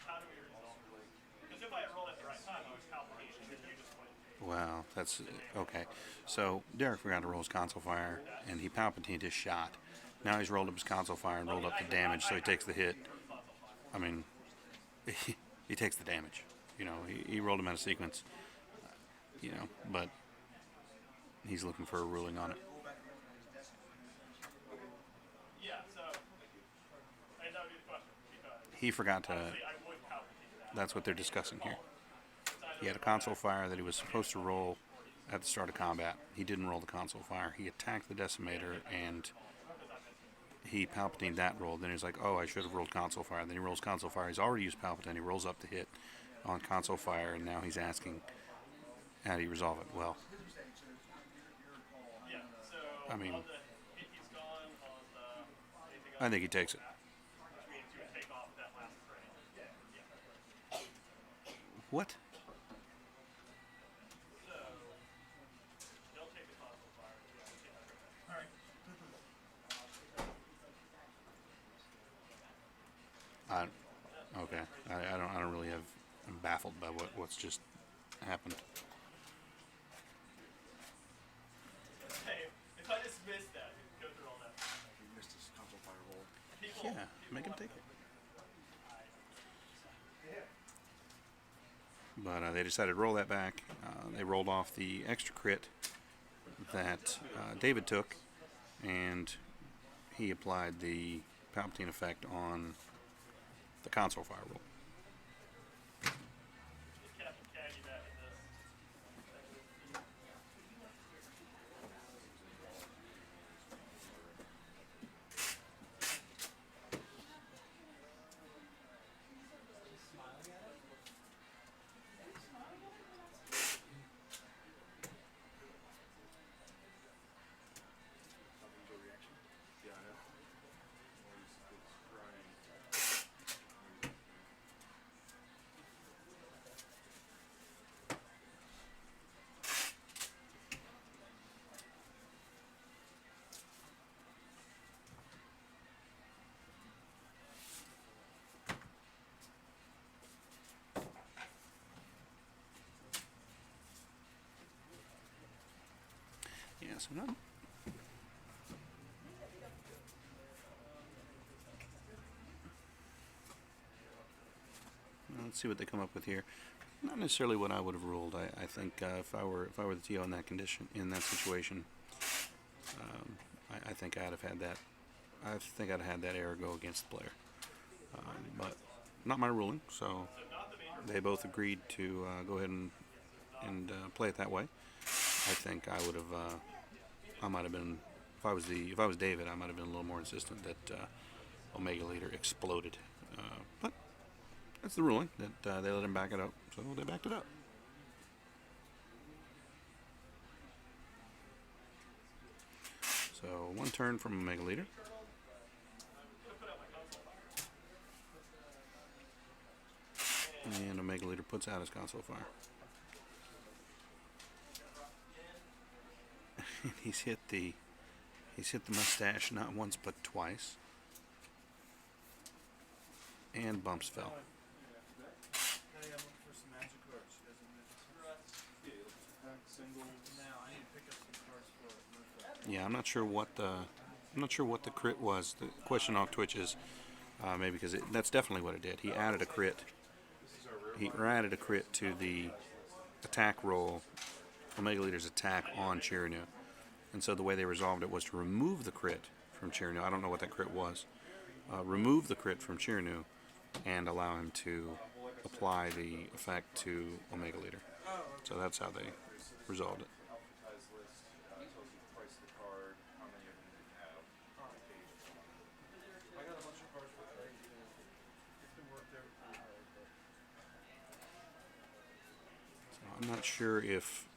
Speaker 4: how do we resolve it? Because if I had rolled at the right time, I was Palpatine, and then you just went.
Speaker 1: Wow, that's okay. So Derek forgot to roll his console fire, and he Palpatined his shot. Now he's rolled up his console fire and rolled up the damage, so he takes the hit. I mean, he takes the damage. He rolled him out of sequence. But he's looking for a ruling on it.
Speaker 4: Yeah, so, and that would be the question, because
Speaker 1: He forgot to.
Speaker 4: honestly, I would Palpatine that.
Speaker 1: That's what they're discussing here. He had a console fire that he was supposed to roll at the start of combat. He didn't roll the console fire. He attacked the Decimator, and he Palpatined that roll. Then he's like, oh, I should have rolled console fire. Then he rolls console fire. He's already used Palpatine. He rolls up the hit on console fire, and now he's asking, how do you resolve it? Well,
Speaker 4: Yeah, so,
Speaker 1: I mean,
Speaker 4: on the hit he's gone, on the anything
Speaker 1: I
Speaker 4: else,
Speaker 1: think he takes it.
Speaker 4: which means you would take off that last frame. Yeah.
Speaker 1: What?
Speaker 4: So, don't take the console fire. Alright.
Speaker 1: Okay. I don't really have. I'm baffled by what's just happened.
Speaker 4: Hey, if I just missed that, go through all that.
Speaker 2: He missed his console fire roll.
Speaker 4: People,
Speaker 1: Yeah. make him take it. But they decided to roll that back. They rolled off the extra crit that David took, and he applied the Palpatine effect on the console fire roll.
Speaker 4: Get Captain Kagi back in this.
Speaker 2: Yeah, I know. Or he's crying.
Speaker 1: Yeah, so not. Let's see what they come up with here. Not necessarily what I would have ruled. I think if I were the TO in that condition, in that situation, I think I'd have had that. I think I'd have had that error go against the player. But not my ruling. So they both agreed to go ahead and play it that way. I think I would have. I might have been. If I was David, I might have been a little more insistent that Omega Leader exploded. But that's the ruling, that they let him back it up, so they backed it up. So one turn from Omega Leader. And Omega Leader puts out his console fire. he's hit the mustache not once but twice. And bumps fell.
Speaker 3: Hey, I'm looking for some magic cards. You guys have magic cards?
Speaker 2: Yeah, you're looking for pack singles.
Speaker 3: Now, I need to pick up some cards for Murphy.
Speaker 1: Yeah, I'm not sure what the crit was. The question off Twitch is maybe because that's definitely what it did. He added a crit. He added a crit to the attack roll, Omega Leader's attack on Chirinu. And so the way they resolved it was to remove the crit from Chirinu. I don't know what that crit was. Remove the crit from Chirinu and allow him to apply the effect to Omega Leader. So that's how they resolved it.
Speaker 2: Alphabetized list tells you the price of the card, how many of them you have on the page.
Speaker 3: I got a bunch of cards for Craig too. It's been worked out pretty hard, but
Speaker 1: So I'm not sure if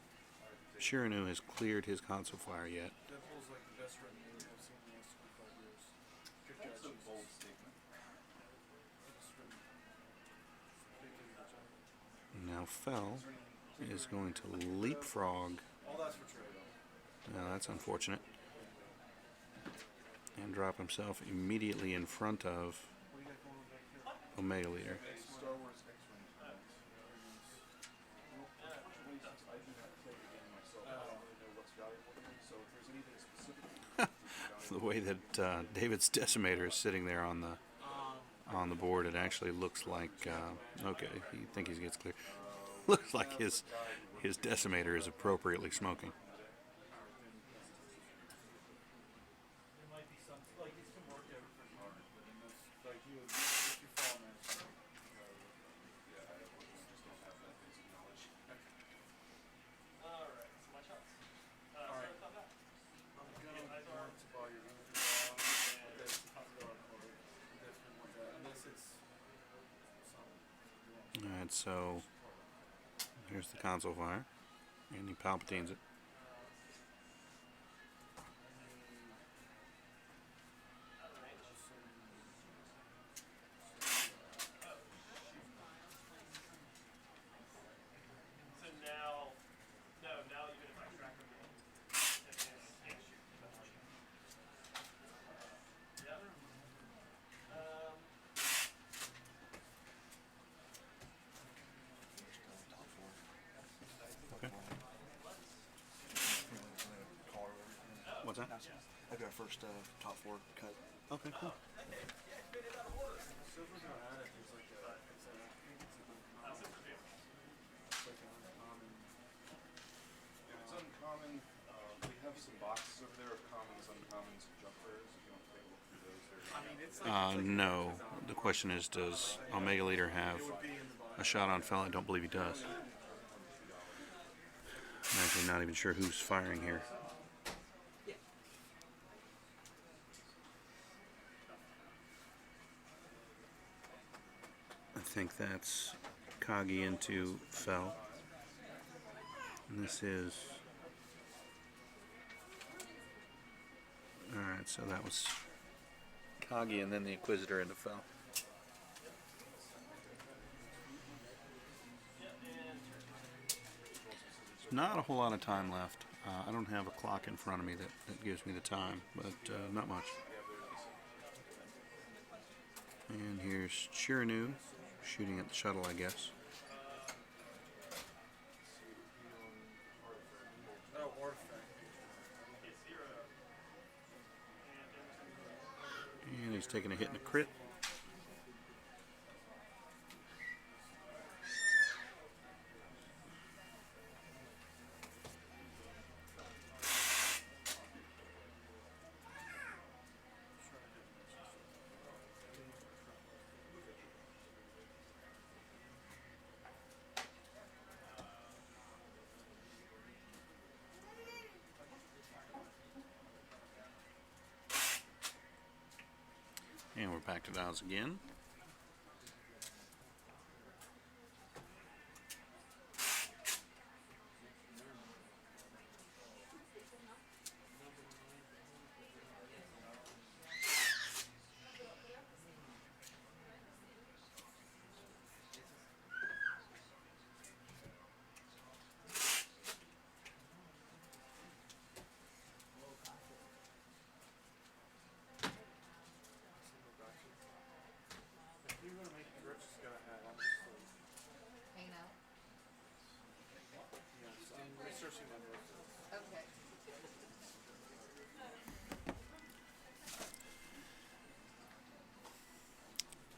Speaker 1: Chirinu has cleared his console fire yet.
Speaker 3: Deadpool's like the best written movie I've seen in the last 25 years. Good guy,
Speaker 2: That's a
Speaker 3: Jesus.
Speaker 2: bold statement.
Speaker 3: It's written. They did a good job.
Speaker 1: Now Fell is going to leapfrog.
Speaker 3: All that's for trade.
Speaker 1: Now that's unfortunate. And drop himself immediately in front of
Speaker 3: What do you got going on back here?
Speaker 1: Omega Leader.
Speaker 2: Star Wars X-Wing tournament. Unfortunately, since I do not play the game myself, I don't really know what's valuable to me. So if there's anything specific,
Speaker 1: The way that David's Decimator is sitting there on the board, it actually looks like okay. You think he gets clear? Looks like his Decimator is appropriately smoking.
Speaker 3: There might be some, like, it's been worked out pretty hard, but in this, like, if you fall, man, it's like,
Speaker 2: yeah, I just don't have that basic knowledge.
Speaker 4: Alright, so my shots.
Speaker 3: Alright.
Speaker 4: So it's not bad.
Speaker 3: I'm gonna want to buy your energy ball, but that's a top guard card. Definitely want that, unless it's something.
Speaker 1: All right, so here's the console fire, and he Palpatines it.
Speaker 4: So now, now even if I track them, it can't shoot. Yeah.
Speaker 1: Okay. What's that?
Speaker 6: I've got first top four cut.
Speaker 1: Okay, cool.
Speaker 2: So if we're gonna add it, there's like a, I think it's an uncommon. It's like an uncommon. If it's uncommon, we have some boxes over there of commons, uncommons, and jumpers. If you want to take a look through those,
Speaker 5: I mean, it's like
Speaker 1: No. The question is, does Omega Leader have a shot on Fel? I don't believe he does. I'm actually not even sure who's firing here. I think that's Kagi into Fel. And this is... Alright, so that was Kagi and then the Inquisitor into Fel. Not a whole lot of time left. I don't have a clock in front of me that gives me the time, but not much. And here's Chiranu shooting at the shuttle, I guess.
Speaker 2: Oh, artifact.
Speaker 1: And he's taking a hit and a crit. And we're back to dials again.
Speaker 2: If you're gonna make it, Rich is gonna add on this.
Speaker 6: Hang out.
Speaker 2: Yeah, so I'm researching my notes.
Speaker 6: Okay.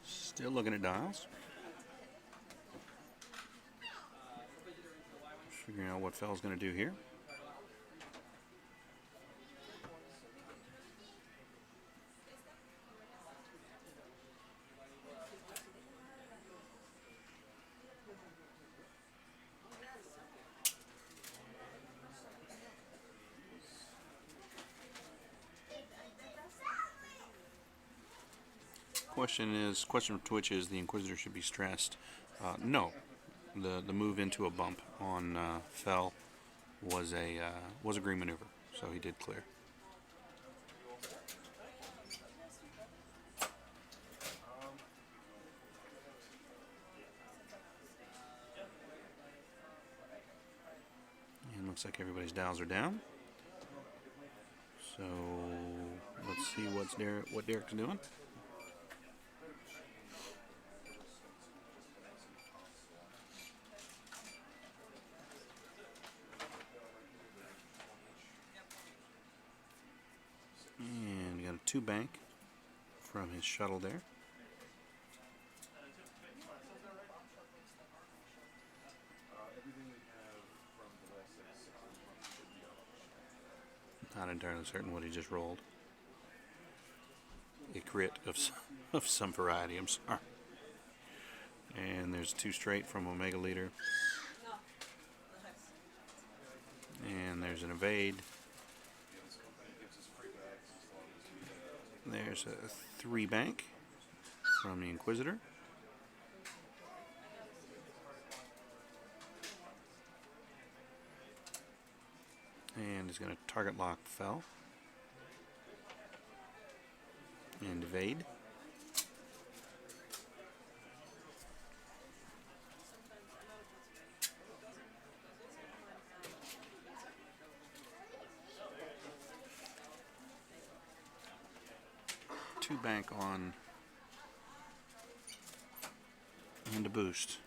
Speaker 1: Still looking at dials. Figuring out what Fel's going to do here. Question from Twitch is the Inquisitor should be stressed. No, the move into a bump on Fel was a green maneuver, so he did clear. And looks like everybody's dials are down. So let's see what Derek's doing. And we got a 2 bank from his shuttle there.
Speaker 2: Everything we have from the last like 6 months should be up.
Speaker 1: Not entirely certain what he just rolled. A crit of some variety, I'm sorry. And there's 2 straight from Omega Leader. And there's an evade. There's a 3 bank from the Inquisitor. And he's going to target lock Fel. And evade. Two bank on and a boost.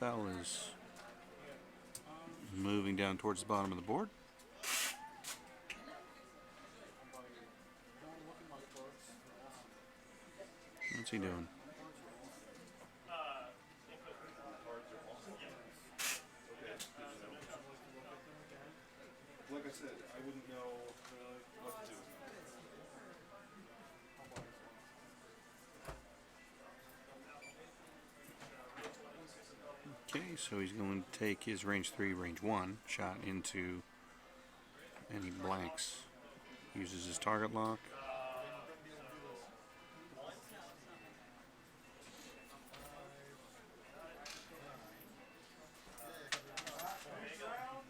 Speaker 1: Fell is moving down towards the bottom of the board. What's he doing?
Speaker 2: Like I said, I wouldn't know what to do.
Speaker 1: Okay, so he's going to take his range 3, range 1 shot into any blanks. Uses his target lock.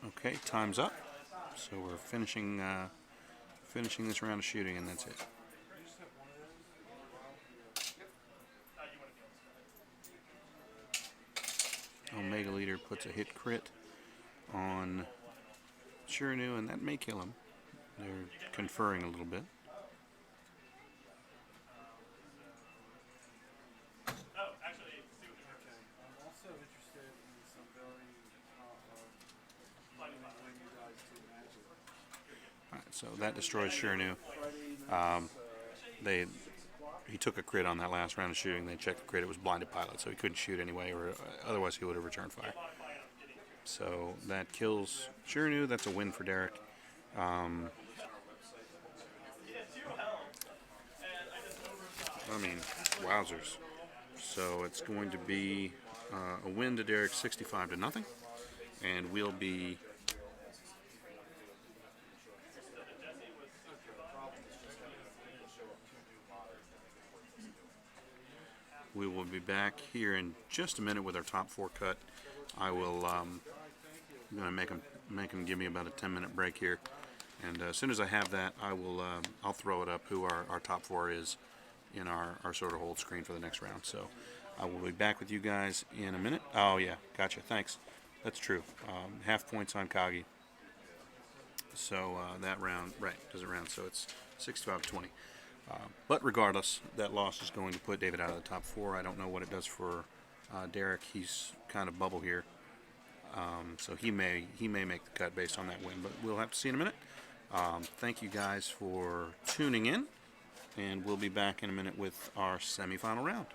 Speaker 1: Okay, time's up. So we're finishing this round of shooting, and that's it. Omega Leader puts a hit crit on Chiranu, and that may kill him. They're conferring a little bit.
Speaker 4: Oh, actually, see what you're saying.
Speaker 3: I'm also interested in some ability when you guys do magic.
Speaker 1: Alright, so that destroys Chiranu. He took a crit on that last round of shooting. They checked the crit. It was blinded pilot, so he couldn't shoot anyway, or otherwise he would have returned fire. So that kills Chiranu. That's a win for Derek. I mean, wowzers. So it's going to be a win to Derek, 65-0, and we'll be back here in just a minute with our top 4 cut. I will I'm gonna make him give me about a 10-minute break here, and as soon as I have that, I'll throw it up who our top 4 is in our sort of hold screen for the next round. So I will be back with you guys in a minute. Oh yeah, gotcha, thanks. That's true. Half points on Kagi. So that round, right, does it round, so it's 65-20. But regardless, that loss is going to put David out of the top 4. I don't know what it does for Derek. He's kind of bubble here. So he may make the cut based on that win, but we'll have to see in a minute. Thank you guys for tuning in, and we'll be back in a minute with our semifinal round.